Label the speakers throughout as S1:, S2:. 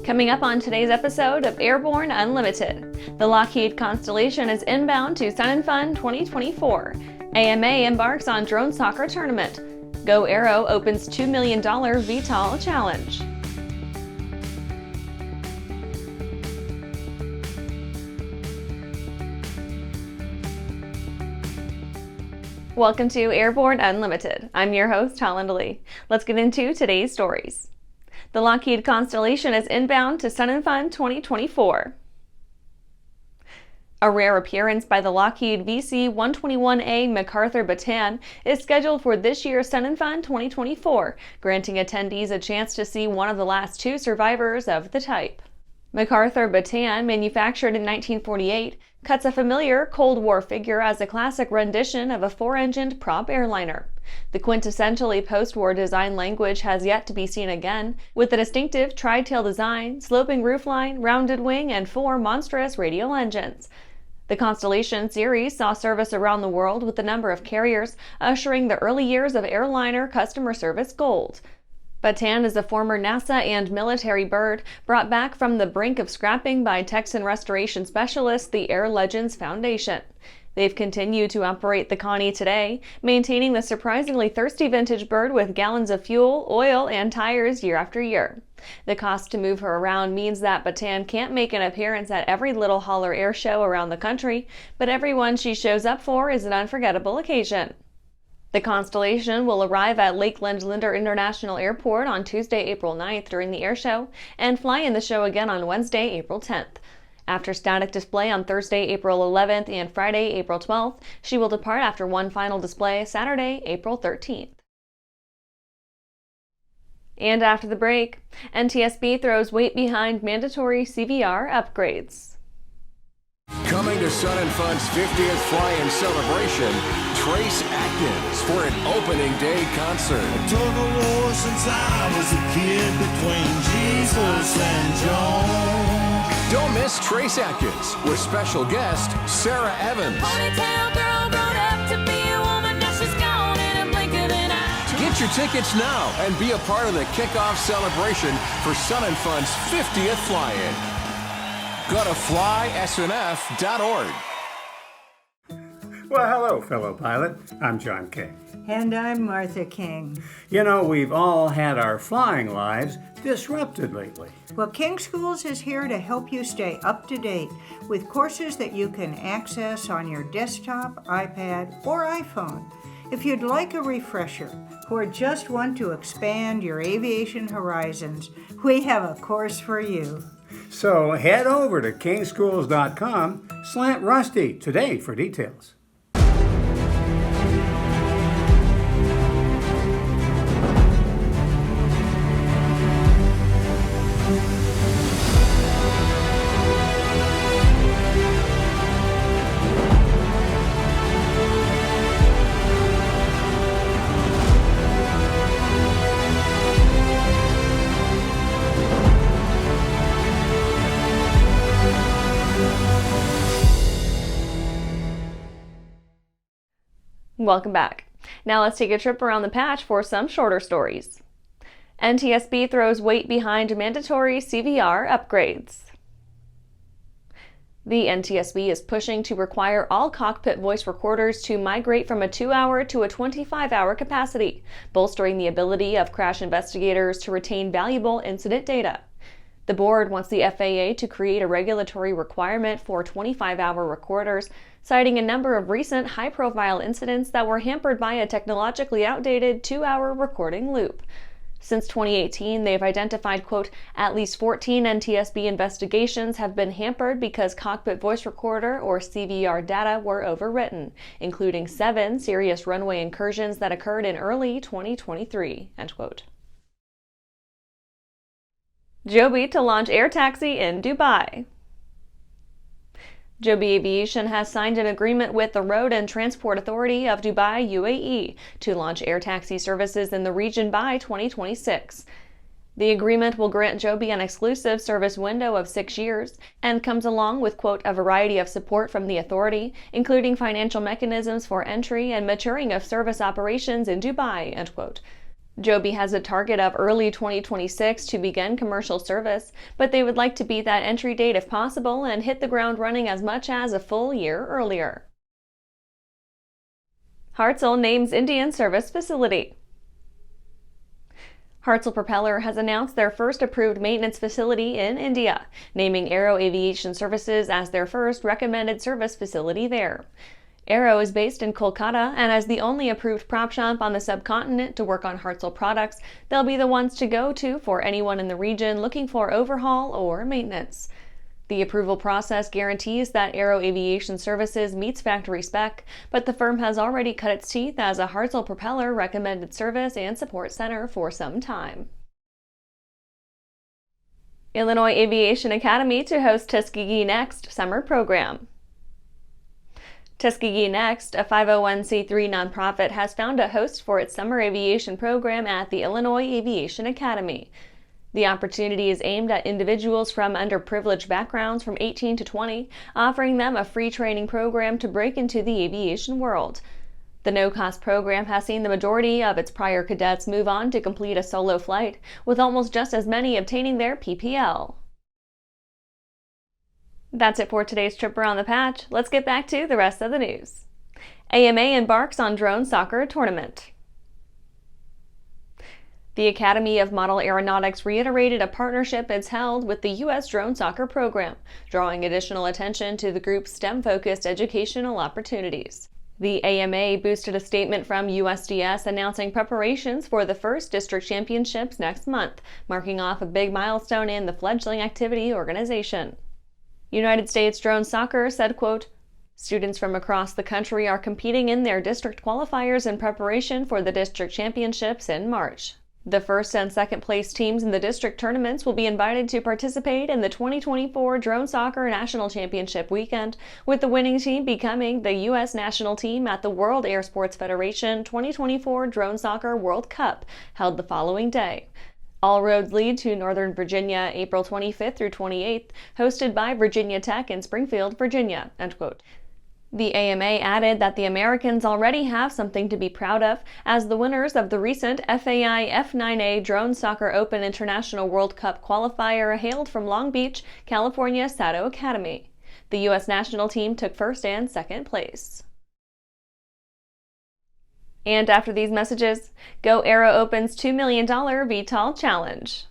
S1: Coming up on today's episode of Airborne-Unlimited, the Lockheed Constellation is inbound to Sun 'n Fun 2024. AMA embarks on drone soccer tournament. GoAERO opens $2 million VTOL challenge. Welcome to Airborne Unlimited. I'm your host, Holland Lee. Let's get into today's stories. The Lockheed Constellation is inbound to Sun 'n Fun 2024. A rare appearance by the Lockheed VC-121A MacArthur Bataan is scheduled for this year's Sun 'n Fun 2024, granting attendees a chance to see one of the last two survivors of the type. MacArthur Bataan, manufactured in 1948, cuts a familiar Cold War figure as a classic rendition of a four-engined prop airliner. The quintessentially post-war design language has yet to be seen again, with a distinctive tri-tail design, sloping roofline, rounded wing, and four monstrous radial engines. The Constellation series saw service around the world with a number of carriers, ushering the early years of airliner customer service gold. Bataan is a former NASA and military bird brought back from the brink of scrapping by Texan restoration specialist the Air Legends Foundation. They've continued to operate the Connie today, maintaining the surprisingly thirsty vintage bird with gallons of fuel, oil, and tires year after year. The cost to move her around means that Bataan can't make an appearance at every little holler air show around the country, but every one she shows up for is an unforgettable occasion. The Constellation will arrive at Lakeland Linder International Airport on Tuesday, April 9th during the air show, and fly in the show again on Wednesday, April 10th. After static display on Thursday, April 11th and Friday, April 12th, she will depart after one final display Saturday, April 13th. And after the break, NTSB throws weight behind mandatory CVR upgrades.
S2: Coming to Sun 'n Fun's 50th fly-in celebration, Trace Atkins for an opening day concert.
S3: A tug of war since I was a kid between Jesus and John.
S2: Don't miss Trace Atkins with special guest Sarah Evans.
S4: Ponytail girl grown up to be a woman, now she's gone in a blink of an eye.
S2: Get your tickets now and be a part of the kickoff celebration for Sun 'n Fun's 50th fly-in. Go to flysnf.org.
S5: Well, hello, fellow pilot. I'm John King.
S6: And I'm Martha King.
S5: You know, we've all had our flying lives disrupted lately.
S6: Well, King Schools is here to help you stay up to date with courses that you can access on your desktop, iPad, or iPhone. If you'd like a refresher or just want to expand your aviation horizons, we have a course for you.
S5: So head over to kingschools.com/Rusty today for details.
S1: Welcome back. Now let's take a trip around the patch for some shorter stories. NTSB throws weight behind mandatory CVR upgrades. The NTSB is pushing to require all cockpit voice recorders to migrate from a 2-hour to a 25-hour capacity, bolstering the ability of crash investigators to retain valuable incident data. The board wants the FAA to create a regulatory requirement for 25-hour recorders, citing a number of recent high-profile incidents that were hampered by a technologically outdated 2-hour recording loop. Since 2018, they've identified, quote, at least 14 NTSB investigations have been hampered because cockpit voice recorder or CVR data were overwritten, including 7 serious runway incursions that occurred in early 2023, end quote. Joby to launch air taxi in Dubai. Joby Aviation has signed an agreement with the Road and Transport Authority of Dubai, UAE, to launch air taxi services in the region by 2026. The agreement will grant Joby an exclusive service window of 6 years and comes along with, quote, a variety of support from the authority, including financial mechanisms for entry and maturing of service operations in Dubai, end quote. Joby has a target of early 2026 to begin commercial service, but they would like to beat that entry date if possible and hit the ground running as much as a full year earlier. Hartzell names Indian service facility. Hartzell Propeller has announced their first approved maintenance facility in India, naming Aero Aviation Services as their first recommended service facility there. Aero is based in Kolkata, and as the only approved prop shop on the subcontinent to work on Hartzell products, they'll be the ones to go to for anyone in the region looking for overhaul or maintenance. The approval process guarantees that Aero Aviation Services meets factory spec, but the firm has already cut its teeth as a Hartzell Propeller recommended service and support center for some time. Illinois Aviation Academy to host Tuskegee Next summer program. Tuskegee Next, a 501c3 nonprofit, has found a host for its summer aviation program at the Illinois Aviation Academy. The opportunity is aimed at individuals from underprivileged backgrounds from 18 to 20, offering them a free training program to break into the aviation world. The no-cost program has seen the majority of its prior cadets move on to complete a solo flight, with almost just as many obtaining their PPL. That's it for today's trip around the patch. Let's get back to the rest of the news. AMA embarks on drone soccer tournament. The Academy of Model Aeronautics reiterated a partnership it's held with the U.S. drone soccer program, drawing additional attention to the group's STEM-focused educational opportunities. The AMA boosted a statement from USDS announcing preparations for the first district championships next month, marking off a big milestone in the fledgling activity organization. United States Drone Soccer said, quote, "Students from across the country are competing in their district qualifiers in preparation for the district championships in March. The first and second place teams in the district tournaments will be invited to participate in the 2024 Drone Soccer National Championship weekend, with the winning team becoming the U.S. national team at the World Air Sports Federation 2024 Drone Soccer World Cup, held the following day. All roads lead to Northern Virginia, April 25th through 28th, hosted by Virginia Tech in Springfield, Virginia." End quote. The AMA added that the Americans already have something to be proud of, as the winners of the recent FAI F9A Drone Soccer Open International World Cup qualifier hailed from Long Beach, California Sato Academy. The U.S. national team took first and second place. And after these messages, GoAERO opens $2 million VTOL challenge.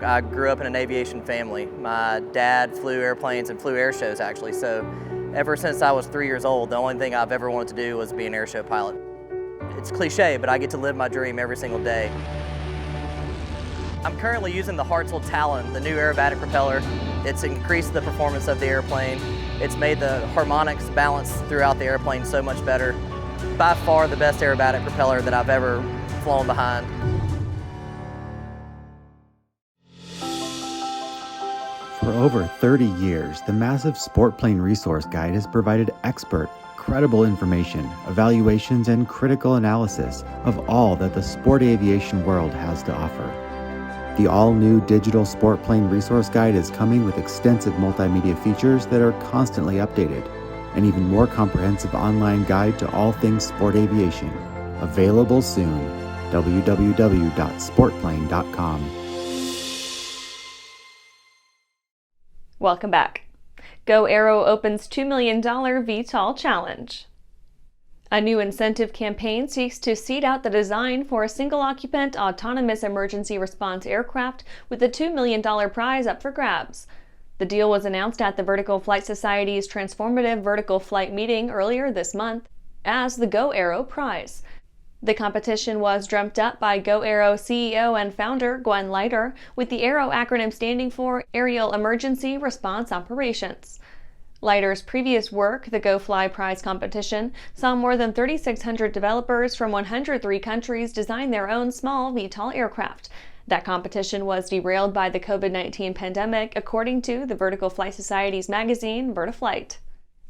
S7: I grew up in an aviation family. My dad flew airplanes and flew air shows actually, so ever since I was 3 years old, the only thing I've ever wanted to do was be an air show pilot. It's cliche, but I get to live my dream every single day. I'm currently using the Hartzell Talon, the new aerobatic propeller. It's increased the performance of the airplane. It's made the harmonics balance throughout the airplane so much better. By far the best aerobatic propeller that I've ever flown behind.
S8: For over 30 years, the massive Sport Plane Resource Guide has provided expert, credible information, evaluations, and critical analysis of all that the sport aviation world has to offer. The all-new digital Sport Plane Resource Guide is coming with extensive multimedia features that are constantly updated, an even more comprehensive online guide to all things sport aviation. Available soon. www.sportplane.com.
S1: Welcome back. GoAERO opens $2 million VTOL challenge. A new incentive campaign seeks to seed out the design for a single-occupant autonomous emergency response aircraft with a $2 million prize up for grabs. The deal was announced at the Vertical Flight Society's Transformative Vertical Flight meeting earlier this month as the GoAERO Prize. The competition was dreamt up by GoAERO CEO and founder Gwen Leiter, with the AERO acronym standing for Aerial Emergency Response Operations. Leiter's previous work, the Go Fly Prize competition, saw more than 3,600 developers from 103 countries design their own small VTOL aircraft. That competition was derailed by the COVID-19 pandemic, according to the Vertical Flight Society's magazine, Vertiflight.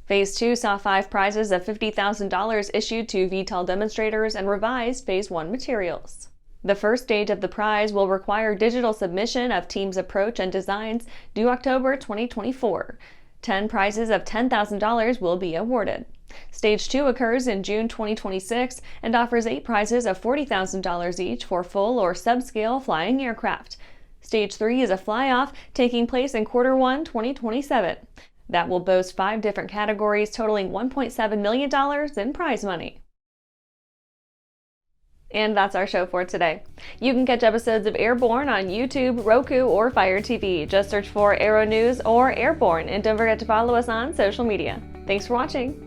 S1: Phase 2 saw 5 prizes of $50,000 issued to VTOL demonstrators and revised Phase 1 materials. The first stage of the prize will require digital submission of team's approach and designs due October 2024. 10 prizes of $10,000 will be awarded. Stage 2 occurs in June 2026 and offers 8 prizes of $40,000 each for full or subscale flying aircraft. Stage 3 is a fly-off taking place in Q1 2027. That will boast 5 different categories totaling $1.7 million in prize money. And that's our show for today. You can catch episodes of Airborne on YouTube, Roku, or Fire TV. Just search for Aero-News or Airborne, and don't forget to follow us on social media. Thanks for watching.